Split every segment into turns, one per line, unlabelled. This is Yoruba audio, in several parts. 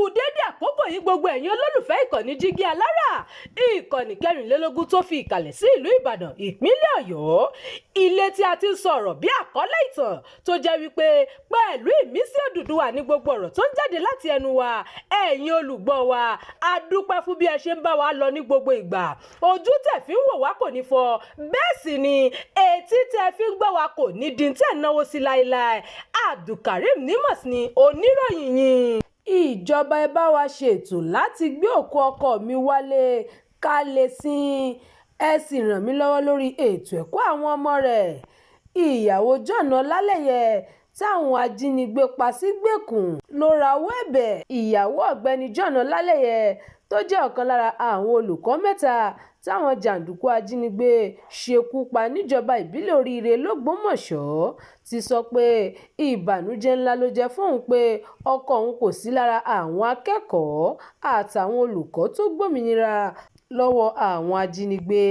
kú dédé àkókò yìí gbogbo ẹ̀yin olólùfẹ́ ìkànnì Jígí Alára, ìkànnì 24 tó fi ìkàlẹ̀ sí ìlú Ìbàdàn ìpínlẹ̀ Ọ̀yọ́, ilé tí a ti ń sọ̀rọ̀ bí àkọ́lé ìtàn tó jẹ́ wípé pẹ̀lú ìmísí Odùduwà ní gbogbo ọ̀rọ̀ tó ń jáde láti ẹnu wa. Ẹ̀yin olùgbọ́ wa, a dúpẹ́ fún bí ẹ ṣe ń bá wa lọ ní gbogbo ìgbà. Ojú tẹ́ fi ń wò wá kò ní fọ́, bẹ́ẹ̀ sì ni etí tẹ́ fi ń gbọ́ wa kò ní di tẹ́ náwó sí láéláé. Abdulkareem Nimas ni oníròyìn yìí. Ìjọba ẹ bá wa ṣètò láti gbé òkú ọkọ mi wálé ká lè sin, ẹ sì ràn mí lọ́wọ́ lórí ètò ẹ̀kọ́ àwọn ọmọ rẹ̀. Ìyàwó John Ọlálẹyẹ táwọn ajínigbé pa sígbèkùn ló rawọ́ ẹ̀bẹ̀. Ìyàwó ọ̀gbẹ́ni John Ọlálẹyẹ tó jẹ́ ọ̀kan lára àwọn olùkọ́ mẹ́ta táwọn jàǹdùkú ajínigbé ṣekú pa níjọba ìbílẹ̀ Oríire l'Ógbómọ̀ṣọ́ ti sọ pé ìbànújẹ́ ńlá ló jẹ́ fóun pé ọkọ òun kò sí lára àwọn akẹ́kọ̀ọ́ àtàwọn olùkọ́ tó gbòmìnira lọ́wọ́ àwọn ajínigbé.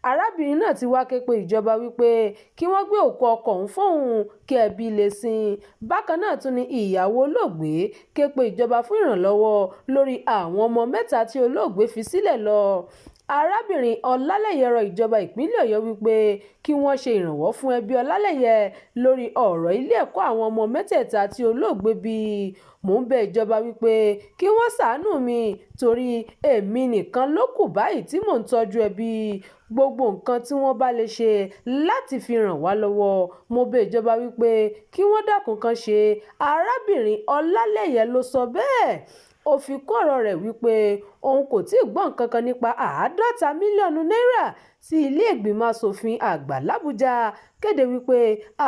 Arábìnrin náà ti wá ké pe ìjọba wípé kí wọ́n gbé òkú ọkọ òun fóun kí ẹbí lè sin. Bákan náà tún ni ìyàwó olóògbé ké pe ìjọba fún ìrànlọ́wọ́ lórí àwọn ọmọ mẹ́ta tí olóògbé fi sílẹ̀ lọ. Arábìnrin Ọlálẹyẹ rọ ìjọba ìpínlẹ̀ Ọ̀yọ́ wípé kí wọ́n ṣe ìrànwọ́ fún ẹbí Ọlálẹyẹ lórí ọ̀rọ̀ ilé ẹ̀kọ́ àwọn ọmọ mẹ́tẹ̀ẹ̀ta tí olóògbé bí. Mò ń bẹ ìjọba wípé kí wọ́n ṣàánú mi torí èmi nìkan ló kù báyìí tí mò ń tọ́jú ẹbí. Gbogbo nǹkan tí wọ́n bá lè ṣe láti fi ràn wá lọ́wọ́, mo bẹ ìjọba wípé kí wọ́n dákun kan ṣe. Arábìnrin Ọlálẹyẹ ló sọ bẹ́ẹ̀. Ó fi kún ọ̀rọ̀ rẹ̀ wípé òun kò tí ì gbọ́ nǹkan kan nípa 50 mílíọ̀nù náírà tí ilé ìgbìmọ̀ asòfin àgbà l'Àbújá kéde wípé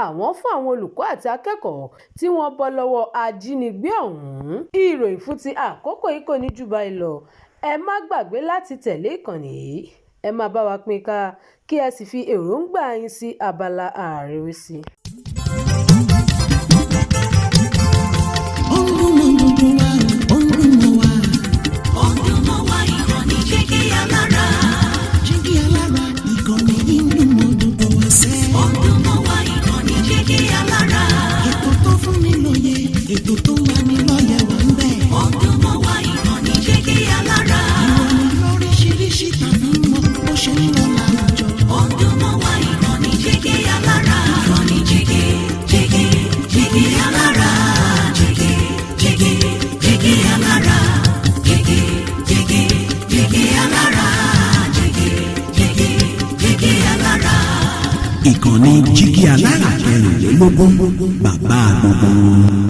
àwọn fún àwọn olùkọ́ àti akẹ́kọ̀ọ́ tí wọ́n bọ́ lọ́wọ́ ajínigbé ọ̀hún. Ìròyìn fún ti àkókò yìí kò ní jù báyìí lọ. Ẹ má gbàgbé láti tẹ̀lé ìkànnì yìí. Ẹ máa bá wa pín ká kí ẹ sì fi èròǹgbà yín sí abala àríwísí.
Ètò tó wà ní lọ́yẹ̀ wà ń bẹ̀. Ọdún mọ́ wa ìkànnì Jígí Alára. Ìròyìn lóríṣiríṣi tàbí mọ bó ṣe ń lọ láwùjọ. Ọdún mọ́ wa ìkànnì Jígí Alára. Ìkànnì Jígí Alára. Jígí Alára. Jígí Alára. Jígí Alára. Ìkànnì Jígí Alára 24 bàbá gbogbo.